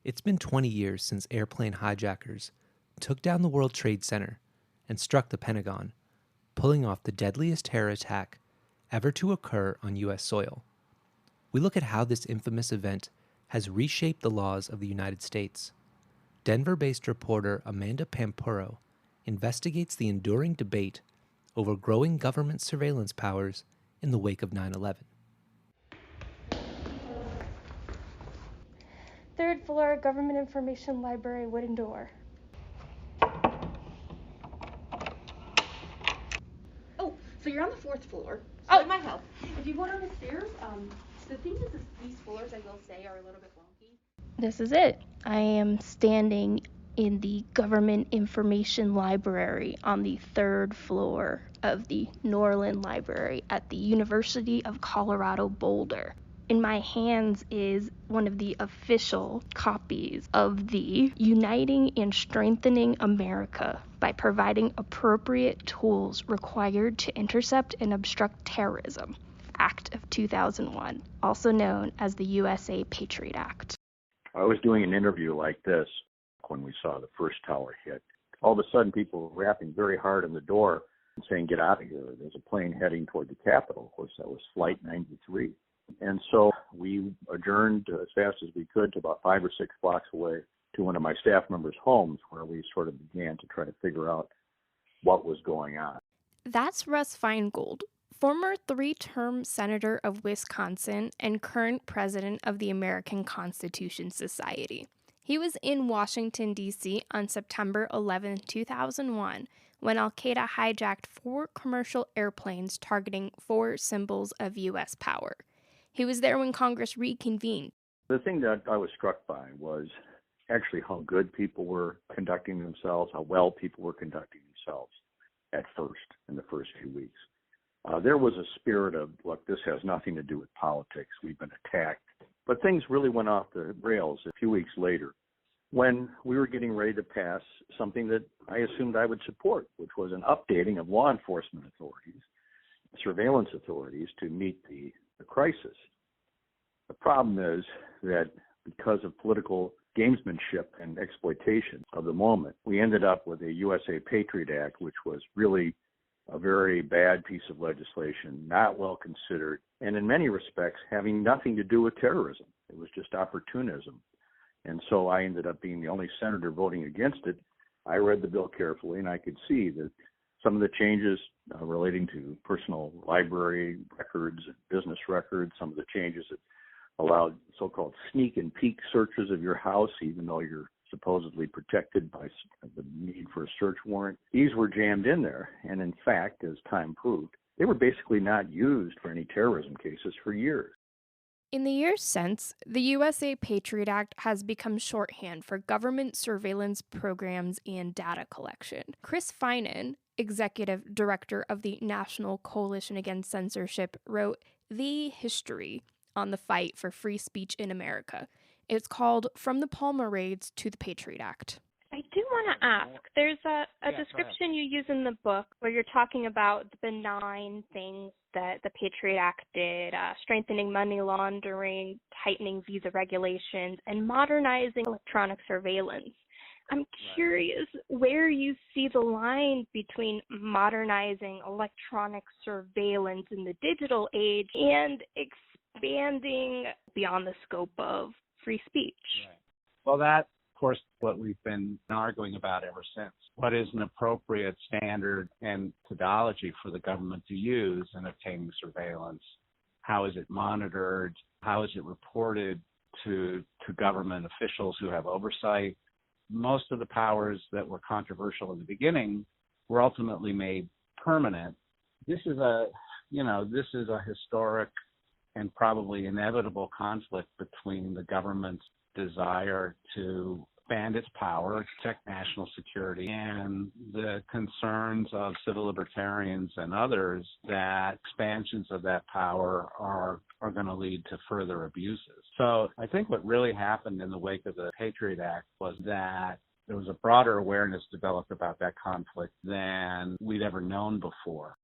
It's been 20 years since airplane hijackers took down the World Trade Center and struck the Pentagon, pulling off the deadliest terror attack ever to occur on U.S. soil. We look at how this infamous event has reshaped the laws of the United States. Denver-based reporter Amanda Pampuro investigates the enduring debate over growing government surveillance powers in the wake of 9/11. Third floor, Government Information Library, wooden door. Oh, so you're on the fourth floor. So Oh. it might help. If you go down the stairs, the thing is these floors, I will say, are a little bit wonky. This is it. I am standing in the Government Information Library on the third floor of the Norland Library at the University of Colorado Boulder. In my hands is one of the official copies of the Uniting and Strengthening America by Providing Appropriate Tools Required to Intercept and Obstruct Terrorism, Act of 2001, also known as the USA Patriot Act. I was doing an interview like this when we saw the first tower hit. All of a sudden, people were rapping very hard on the door and saying, "Get out of here. There's a plane heading toward the Capitol." Of course, that was Flight 93. And so we adjourned as fast as we could to about 5 or 6 blocks away to one of my staff members' homes, where we sort of began to try to figure out what was going on. That's Russ Feingold, former 3-term senator of Wisconsin and current president of the American Constitution Society. He was in Washington, D.C. on September 11, 2001, when al-Qaeda hijacked 4 commercial airplanes targeting 4 symbols of U.S. power. He was there when Congress reconvened. The thing that I was struck by was actually how good people were conducting themselves, how well people were conducting themselves at first, in the first few weeks. There was a spirit of, look, this has nothing to do with politics. We've been attacked. But things really went off the rails a few weeks later when we were getting ready to pass something that I assumed I would support, which was an updating of law enforcement authorities, surveillance authorities, to meet the crisis. The problem is that because of political gamesmanship and exploitation of the moment, we ended up with a USA Patriot Act, which was really a very bad piece of legislation, not well considered, and in many respects having nothing to do with terrorism. It was just opportunism. And so I ended up being the only senator voting against it. I read the bill carefully, and I could see that some of the changes relating to personal library records and business records, some of the changes that allowed so-called sneak and peek searches of your house, even though you're supposedly protected by the need for a search warrant. These were jammed in there. And in fact, as time proved, they were basically not used for any terrorism cases for years. In the years since, the USA Patriot Act has become shorthand for government surveillance programs and data collection. Chris Finan, executive director of the National Coalition Against Censorship, wrote The History on the Fight for Free Speech in America. It's called From the Palmer Raids to the Patriot Act. I do want to ask, there's a description you use in the book where you're talking about the benign things that the Patriot Act did, strengthening money laundering, tightening visa regulations, and modernizing electronic surveillance. I'm curious where you see the line between modernizing electronic surveillance in the digital age and expanding beyond the scope of free speech. Right. Well, that, of course, what we've been arguing about ever since. What is an appropriate standard and methodology for the government to use in obtaining surveillance? How is it monitored? How is it reported to government officials who have oversight? Most of the powers that were controversial in the beginning were ultimately made permanent. This is a historic and probably inevitable conflict between the government's desire to expand its power, protect national security, and the concerns of civil libertarians and others that expansions of that power are going to lead to further abuses. So I think what really happened in the wake of the Patriot Act was that there was a broader awareness developed about that conflict than we'd ever known before.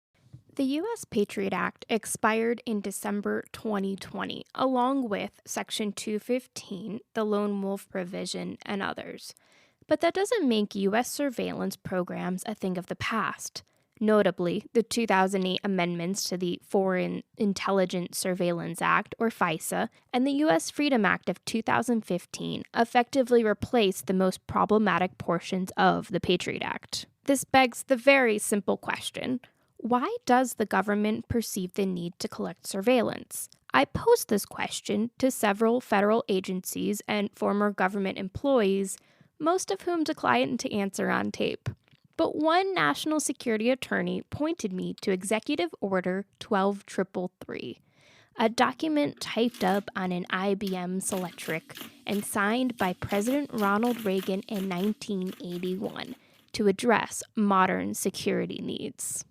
The U.S. Patriot Act expired in December 2020, along with Section 215, the Lone Wolf provision, and others. But that doesn't make U.S. surveillance programs a thing of the past. Notably, the 2008 amendments to the Foreign Intelligence Surveillance Act, or FISA, and the U.S. Freedom Act of 2015 effectively replaced the most problematic portions of the Patriot Act. This begs the very simple question: why does the government perceive the need to collect surveillance? I posed this question to several federal agencies and former government employees, most of whom declined to answer on tape. But one national security attorney pointed me to Executive Order 12333, a document typed up on an IBM Selectric and signed by President Ronald Reagan in 1981 to address modern security needs.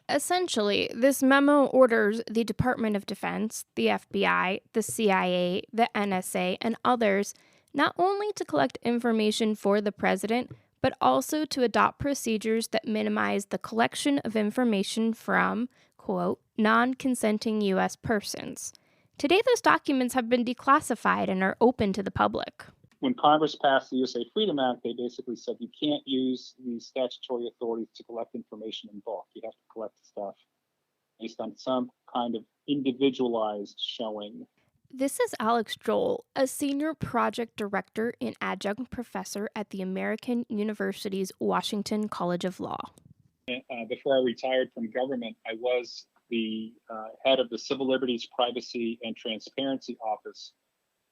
Essentially, this memo orders the Department of Defense, the FBI, the CIA, the NSA, and others not only to collect information for the president, but also to adopt procedures that minimize the collection of information from, quote, non-consenting U.S. persons. Today, those documents have been declassified and are open to the public. When Congress passed the USA Freedom Act, they basically said you can't use the statutory authorities to collect information in bulk. You have to collect stuff based on some kind of individualized showing. This is Alex Joel, a senior project director and adjunct professor at the American University's Washington College of Law. Before I retired from government, I was the head of the Civil Liberties, Privacy, and Transparency Office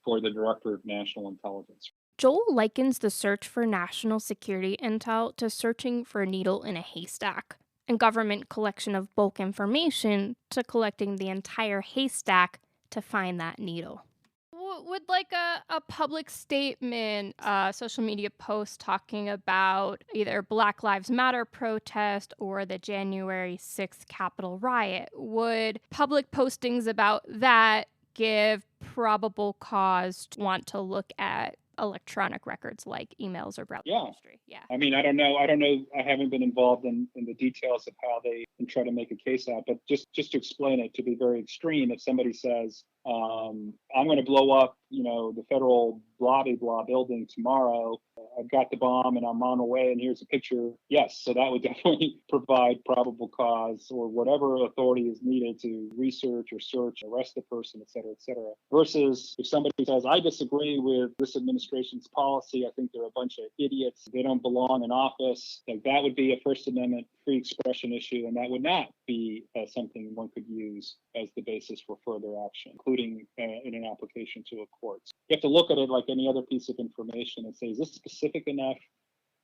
for the Director of National Intelligence. Joel likens the search for national security intel to searching for a needle in a haystack, and government collection of bulk information to collecting the entire haystack to find that needle. Would like a public statement, social media post talking about either Black Lives Matter protest or the January 6th Capitol riot, would public postings about that give probable cause to want to look at electronic records like emails or browser history? Yeah. I mean, I don't know. I haven't been involved in the details of how they can try to make a case out, but just to explain it, to be very extreme, if somebody says, I'm going to blow up, the federal blah, blah, blah building tomorrow. I've got the bomb and I'm on the way and here's a picture. Yes. So that would definitely provide probable cause or whatever authority is needed to research or search, arrest the person, et cetera, et cetera. Versus if somebody says, I disagree with this administration's policy. I think they're a bunch of idiots. They don't belong in office. Like that would be a First Amendment free expression issue. And that would not be something one could use as the basis for further action, including in an application to a court. You have to look at it like any other piece of information and say, is this specific enough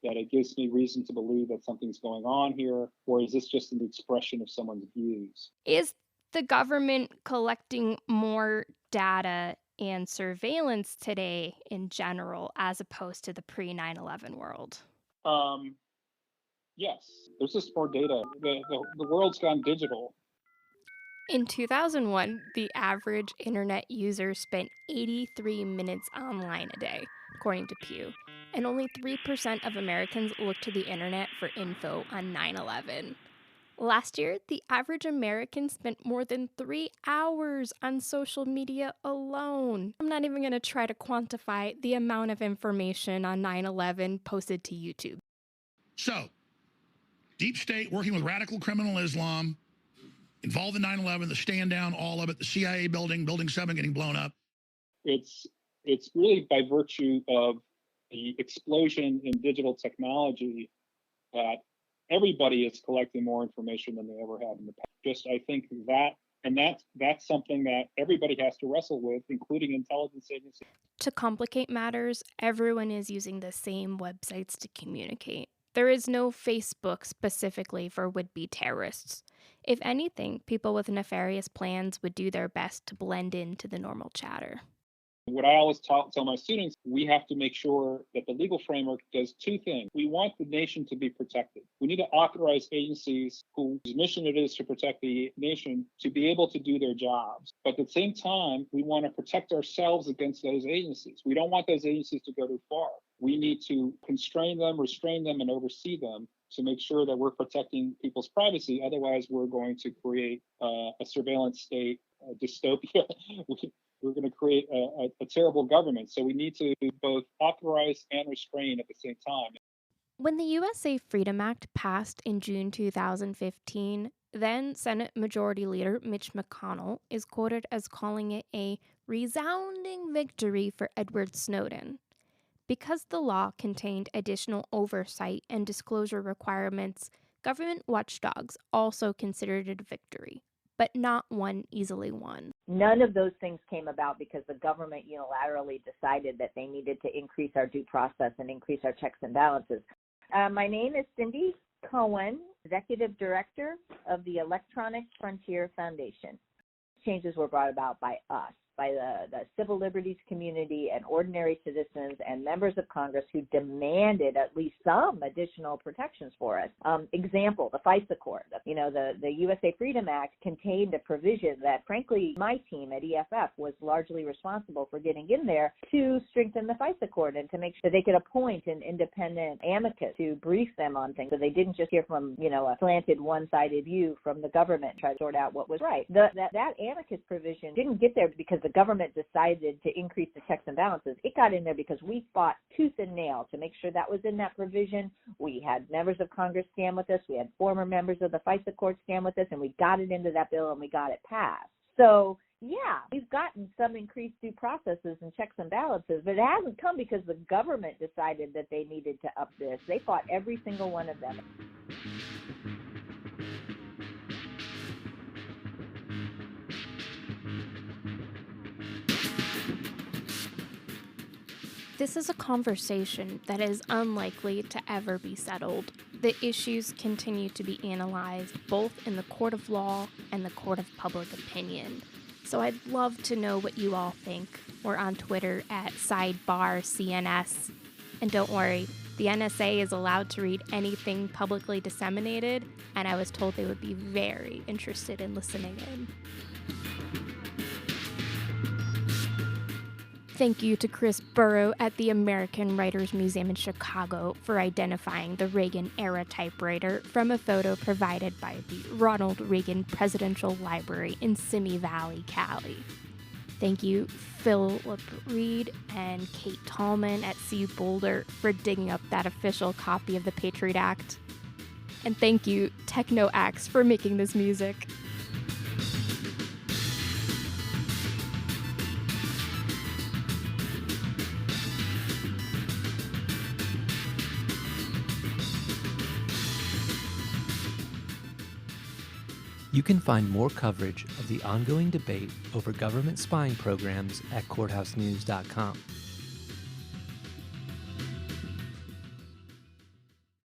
that it gives me reason to believe that something's going on here? Or is this just an expression of someone's views? Is the government collecting more data and surveillance today in general as opposed to the pre-9/11 world? Yes, there's just more data. The world's gone digital. In 2001, the average internet user spent 83 minutes online a day, according to Pew, and only 3% of Americans looked to the internet for info on 9/11. Last year, the average American spent more than 3 hours on social media alone. I'm not even going to try to quantify the amount of information on 9/11 posted to YouTube. So, deep state working with radical criminal Islam, involved in 9/11, the stand down, all of it, the CIA building, Building 7 getting blown up. It's really by virtue of the explosion in digital technology that everybody is collecting more information than they ever have in the past. I think that's something that everybody has to wrestle with, including intelligence agencies. To complicate matters, everyone is using the same websites to communicate. There is no Facebook specifically for would-be terrorists. If anything, people with nefarious plans would do their best to blend into the normal chatter. What I always tell my students, we have to make sure that the legal framework does two things. We want the nation to be protected. We need to authorize agencies whose mission it is to protect the nation to be able to do their jobs. But at the same time, we want to protect ourselves against those agencies. We don't want those agencies to go too far. We need to constrain them, restrain them, and oversee them to make sure that we're protecting people's privacy. Otherwise, we're going to create a surveillance state, a dystopia. We're going to create a terrible government. So we need to both authorize and restrain at the same time. When the USA Freedom Act passed in June 2015, then Senate Majority Leader Mitch McConnell is quoted as calling it a resounding victory for Edward Snowden. Because the law contained additional oversight and disclosure requirements, government watchdogs also considered it a victory, but not one easily won. None of those things came about because the government unilaterally decided that they needed to increase our due process and increase our checks and balances. My name is Cindy Cohen, Executive Director of the Electronic Frontier Foundation. Changes were brought about by us, by the civil liberties community and ordinary citizens and members of Congress who demanded at least some additional protections for us. Example, the FISA Court. The USA Freedom Act contained a provision that, frankly, my team at EFF was largely responsible for getting in there to strengthen the FISA Court and to make sure they could appoint an independent amicus to brief them on things so they didn't just hear from, a slanted one-sided view from the government, try to sort out what was right. That amicus provision didn't get there because the government decided to increase the checks and balances. It got in there because we fought tooth and nail to make sure that was in that provision. We had members of Congress stand with us. We had former members of the FISA court stand with us, and we got it into that bill and we got it passed. So, yeah, we've gotten some increased due processes and checks and balances, but it hasn't come because the government decided that they needed to up this. They fought every single one of them. This is a conversation that is unlikely to ever be settled. The issues continue to be analyzed both in the court of law and the court of public opinion. So I'd love to know what you all think. We're on Twitter at Sidebar CNS. And don't worry, the NSA is allowed to read anything publicly disseminated, and I was told they would be very interested in listening in. Thank you to Chris Burrow at the American Writers Museum in Chicago for identifying the Reagan-era typewriter from a photo provided by the Ronald Reagan Presidential Library in Simi Valley, Cali. Thank you, Philip Reed and Kate Tallman at CU Boulder for digging up that official copy of the Patriot Act. And thank you, Techno Axe, for making this music. You can find more coverage of the ongoing debate over government spying programs at courthousenews.com.